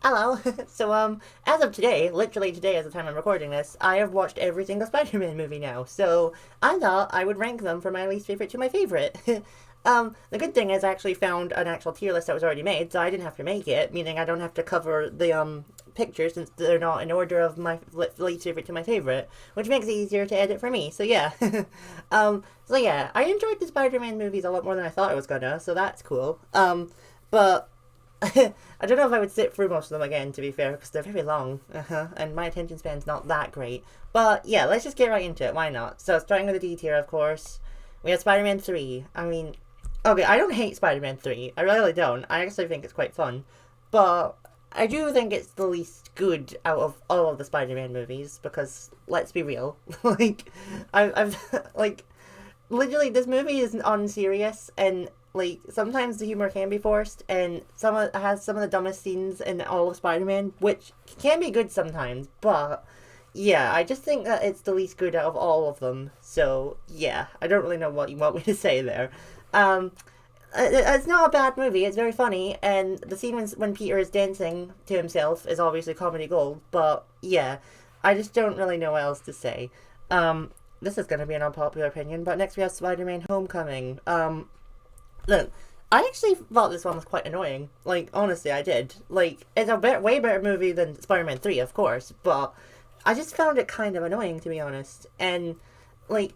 Hello. As of today, literally today, as the time I'm recording this, I have watched every single Spider-Man movie now. So I thought I would rank them from my least favorite to my favorite. The good thing is I actually found an actual tier list that was already made, so I didn't have to make it, meaning I don't have to cover the pictures since they're not in order of my least favorite to my favorite, which makes it easier to edit for me. So yeah. I enjoyed the Spider-Man movies a lot more than I thought I was gonna, so that's cool. But I don't know if I would sit through most of them again, to be fair, because they're very long, and my attention span's not that great. But yeah, let's just get right into it. Why not? So starting with the D tier, of course, we have Spider-Man 3. Okay, I don't hate Spider-Man 3. I really don't. I actually think it's quite fun, but I do think it's the least good out of all of the Spider-Man movies because let's be real, I've like literally this movie is unserious and sometimes the humor can be forced and has some of the dumbest scenes in all of Spider-Man, which can be good sometimes, but yeah, I just think that it's the least good out of all of them. So yeah, I don't really know what you want me to say there. um it's not a bad movie. It's very funny, and the scene when Peter is dancing to himself is obviously comedy gold. But yeah, I just don't really know what else to say. This is going to be an unpopular opinion, but next we have Spider-Man: Homecoming. Look, I actually thought this one was quite annoying. Like, honestly, I did. Like, it's a way better movie than Spider-Man 3, of course, but I just found it kind of annoying, to be honest. And, like,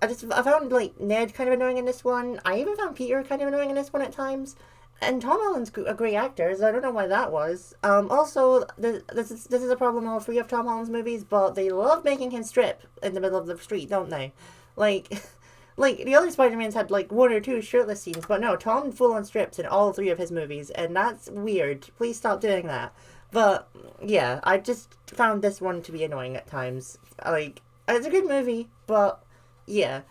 I found, Ned kind of annoying in this one. I even found Peter kind of annoying in this one at times. And Tom Holland's a great actor, so I don't know why that was. Also, this is a problem in all three of Tom Holland's movies, but they love making him strip in the middle of the street, don't they? Like, the other Spider-Mans had, one or two shirtless scenes, but no, Tom full-on strips in all three of his movies, and that's weird. Please stop doing that. But, yeah, I just found this one to be annoying at times. It's a good movie, but, yeah.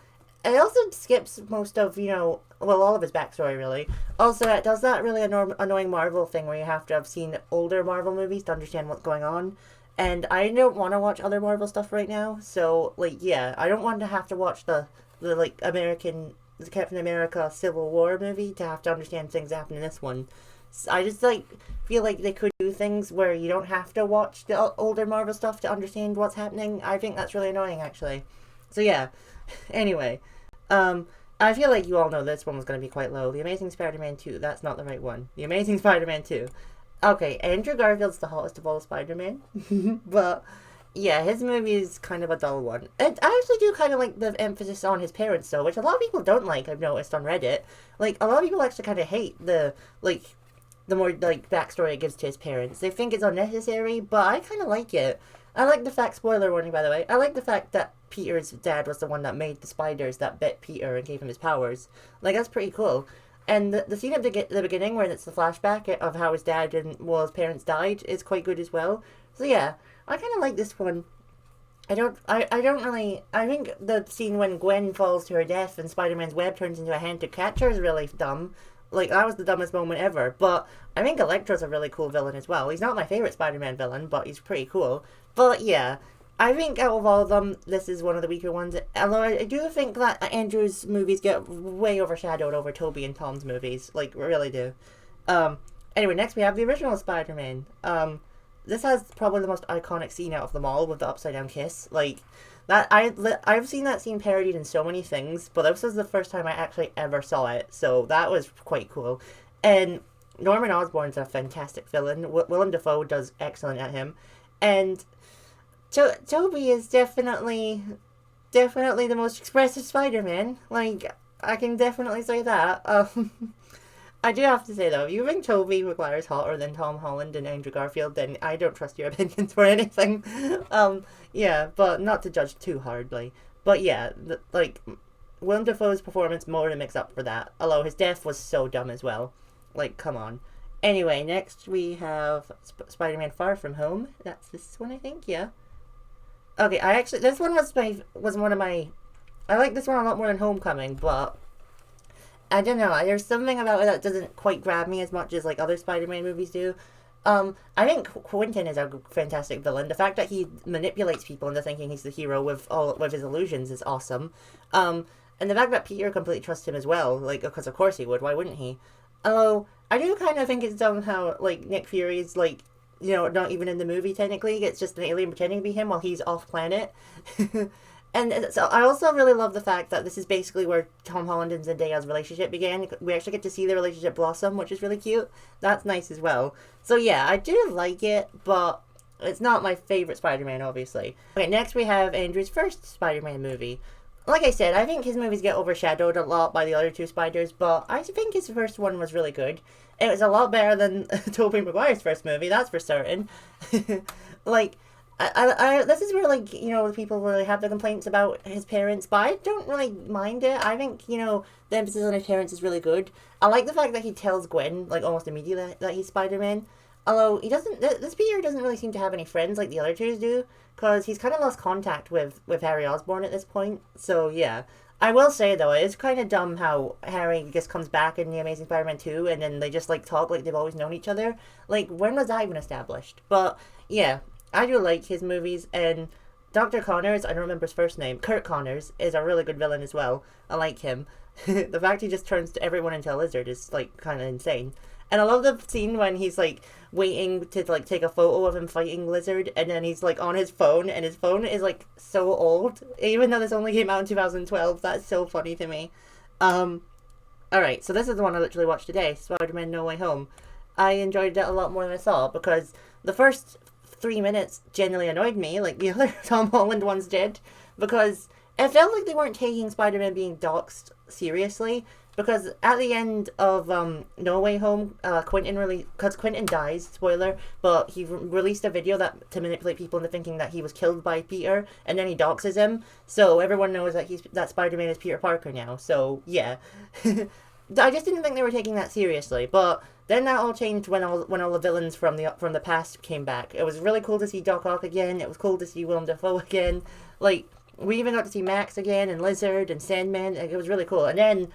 It also skips most of, all of his backstory, really. Also, it does that really annoying Marvel thing where you have to have seen older Marvel movies to understand what's going on. And I don't want to watch other Marvel stuff right now, so, yeah, I don't want to have to watch the Captain America Civil War movie to have to understand things that happen in this one. I just, feel like they could do things where you don't have to watch the older Marvel stuff to understand what's happening. I think that's really annoying, actually. So, yeah. Anyway, I feel like you all know this one was going to be quite low. The Amazing Spider-Man 2. That's not the right one. The Amazing Spider-Man 2. Okay, Andrew Garfield's the hottest of all Spider-Man. But, yeah, his movie is kind of a dull one. I actually do kind of like the emphasis on his parents, though, which a lot of people don't like, I've noticed on Reddit. A lot of people actually kind of hate the more, backstory it gives to his parents. They think it's unnecessary, but I kind of like it. I like the fact, spoiler warning by the way, I like the fact that Peter's dad was the one that made the spiders that bit Peter and gave him his powers. That's pretty cool. And the scene at the beginning where it's the flashback of how his dad his parents died is quite good as well. So yeah, I kind of like this one. I don't really, I think the scene when Gwen falls to her death and Spider-Man's web turns into a hand to catch her is really dumb. That was the dumbest moment ever. But I think Electro's a really cool villain as well. He's not my favorite Spider-Man villain, but he's pretty cool. But yeah, I think out of all of them, this is one of the weaker ones. Although I do think that Andrew's movies get way overshadowed over Tobey and Tom's movies. Really do. Anyway, next we have the original Spider-Man. This has probably the most iconic scene out of them all with the upside down kiss. I've seen that scene parodied in so many things, but this was the first time I actually ever saw it, so that was quite cool. And Norman Osborn's a fantastic villain. Willem Dafoe does excellent at him, and Tobey is definitely the most expressive Spider-Man. I can definitely say that. I do have to say though, if you think Tobey Maguire's hotter than Tom Holland and Andrew Garfield, then I don't trust your opinions for anything. Yeah, but not to judge too hardly. But yeah, Willem Dafoe's performance more than makes up for that. Although his death was so dumb as well. Come on. Anyway, next we have Spider-Man: Far From Home. That's this one, I think. Yeah. Okay, this one was one of my. I like this one a lot more than Homecoming, but I don't know. There's something about it that doesn't quite grab me as much as other Spider-Man movies do. I think Quentin is a fantastic villain. The fact that he manipulates people into thinking he's the hero with his illusions is awesome. And the fact that Peter completely trusts him as well, because of course he would. Why wouldn't he? Although I do kind of think it's dumb how Nick Fury's not even in the movie technically. It's just an alien pretending to be him while he's off planet. And so I also really love the fact that this is basically where Tom Holland and Zendaya's relationship began. We actually get to see the relationship blossom, which is really cute. That's nice as well. So yeah, I do like it, but it's not my favorite Spider-Man, obviously. Okay, next we have Andrew's first Spider-Man movie. Like I said, I think his movies get overshadowed a lot by the other two Spiders, but I think his first one was really good. It was a lot better than Tobey Maguire's first movie, that's for certain. Like, this is where, like, people really have the complaints about his parents, but I don't really mind it. I think, the emphasis on his parents is really good. I like the fact that he tells Gwen, like, almost immediately that he's Spider-Man. Although, this Peter doesn't really seem to have any friends like the other two do, because he's kind of lost contact with Harry Osborn at this point. So, yeah. I will say, though, it's kind of dumb how Harry just comes back in The Amazing Spider-Man 2, and then they just, like, talk like they've always known each other. Like, when was that even established? But, yeah, I do like his movies, and Dr. Connors, I don't remember his first name, Kurt Connors, is a really good villain as well. I like him. The fact he just turns everyone into a lizard is, like, kind of insane. And I love the scene when he's, like, waiting to, like, take a photo of him fighting Lizard, and then he's, like, on his phone, and his phone is, like, so old. Even though this only came out in 2012, that's so funny to me. Alright, so this is the one I literally watched today, Spider-Man No Way Home. I enjoyed it a lot more than I saw, because the first 3 minutes generally annoyed me, like the other Tom Holland ones did, because it felt like they weren't taking Spider-Man being doxxed seriously. Because at the end of No Way Home, because Quentin dies, spoiler, but he released a video to manipulate people into thinking that he was killed by Peter, and then he doxes him, so everyone knows that Spider-Man is Peter Parker now. So yeah, I just didn't think they were taking that seriously. But then that all changed when all the villains from the past came back. It was really cool to see Doc Ock again. It was cool to see Willem Dafoe again. Like, we even got to see Max again, and Lizard and Sandman. It was really cool. And then,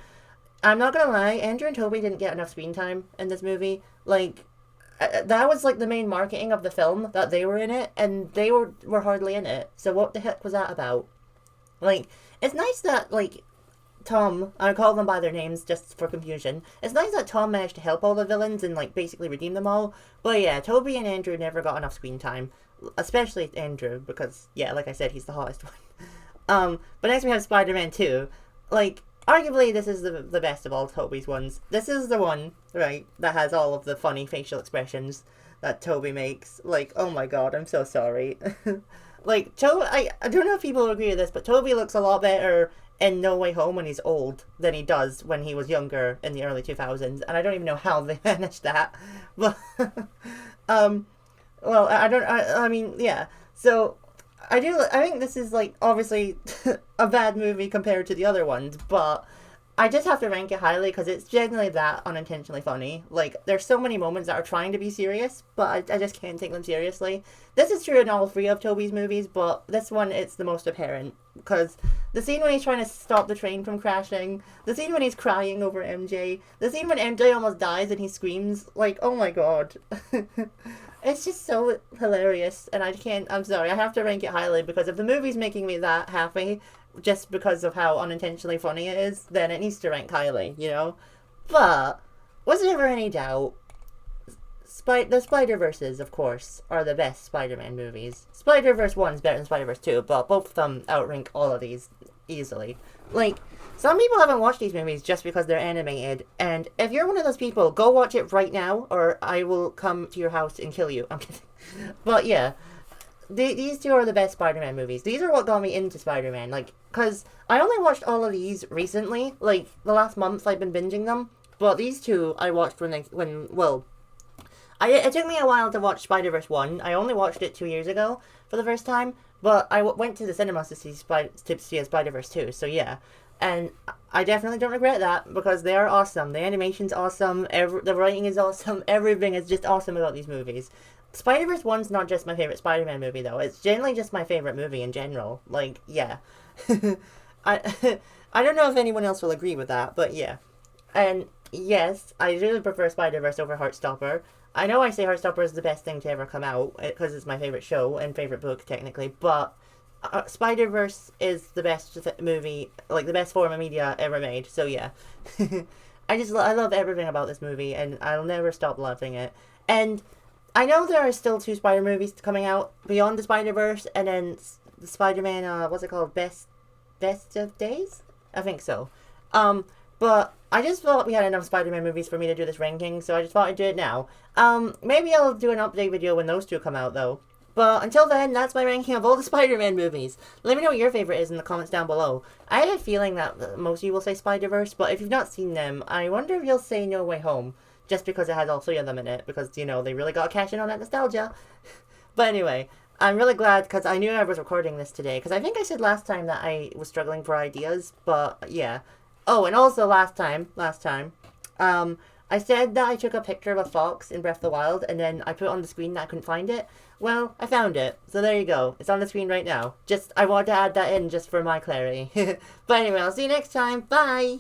I'm not gonna lie, Andrew and Tobey didn't get enough screen time in this movie. Like, that was, like, the main marketing of the film, that they were in it, and they were hardly in it. So what the heck was that about? Like, it's nice that, like, Tom, I call them by their names just for confusion. It's nice that Tom managed to help all the villains and, like, basically redeem them all. But yeah, Tobey and Andrew never got enough screen time. Especially Andrew, because, yeah, like I said, he's the hottest one. But next we have Spider-Man 2. Like, arguably, this is the best of all Tobey's ones. This is the one, right, that has all of the funny facial expressions that Tobey makes. Like, oh my god, I'm so sorry. Like, I don't know if people agree with this, but Tobey looks a lot better in No Way Home when he's old than he does when he was younger in the early 2000s. And I don't even know how they managed that. But, well, I mean, yeah. So, I think this is, like, obviously a bad movie compared to the other ones, but I just have to rank it highly because it's genuinely that unintentionally funny. Like, there's so many moments that are trying to be serious, but I just can't take them seriously. This is true in all three of Tobey's movies, but this one, it's the most apparent, because the scene when he's trying to stop the train from crashing, the scene when he's crying over MJ, the scene when MJ almost dies and he screams, like, oh my god. It's just so hilarious, and I'm sorry, I have to rank it highly, because if the movie's making me that happy, just because of how unintentionally funny it is, then it needs to rank highly, But, was there ever any doubt? The Spider-Verses, of course, are the best Spider-Man movies. Spider-Verse 1's better than Spider-Verse 2, but both of them outrank all of these easily. Like, some people haven't watched these movies just because they're animated, and if you're one of those people, go watch it right now, or I will come to your house and kill you. I'm kidding. But yeah, these two are the best Spider-Man movies. These are what got me into Spider-Man, like, because I only watched all of these recently, like, the last month I've been binging them, but these two I watched it took me a while to watch Spider-Verse 1. I only watched it 2 years ago for the first time, but I went to the cinemas to see Spider-Verse 2, so yeah. And I definitely don't regret that, because they are awesome. The animation's awesome, the writing is awesome, everything is just awesome about these movies. Spider-Verse 1's not just my favorite Spider-Man movie, though. It's generally just my favorite movie in general. Like, yeah. I don't know if anyone else will agree with that, but yeah. And yes, I really prefer Spider-Verse over Heartstopper. I know I say Heartstopper is the best thing to ever come out, because it's my favorite show and favorite book, technically, but Spider-Verse is the best movie, like, the best form of media ever made, so yeah. I love everything about this movie, and I'll never stop loving it. And I know there are still 2 Spider movies coming out, Beyond the Spider-Verse, and then the Spider-Man, what's it called, Best of Days? I think so. But I just thought we had enough Spider-Man movies for me to do this ranking, so I just thought I'd do it now. Maybe I'll do an update video when those 2 come out, though. But until then, that's my ranking of all the Spider-Man movies. Let me know what your favorite is in the comments down below. I have a feeling that most of you will say Spider-Verse, but if you've not seen them, I wonder if you'll say No Way Home. Just because it has all 3 of them in it, because, you know, they really got to cash in on that nostalgia. But anyway, I'm really glad, because I knew I was recording this today, because I think I said last time that I was struggling for ideas, but yeah. Oh, and also last time, I said that I took a picture of a fox in Breath of the Wild, and then I put it on the screen that I couldn't find it. Well, I found it, so there you go. It's on the screen right now. I wanted to add that in just for my clarity. But anyway, I'll see you next time. Bye!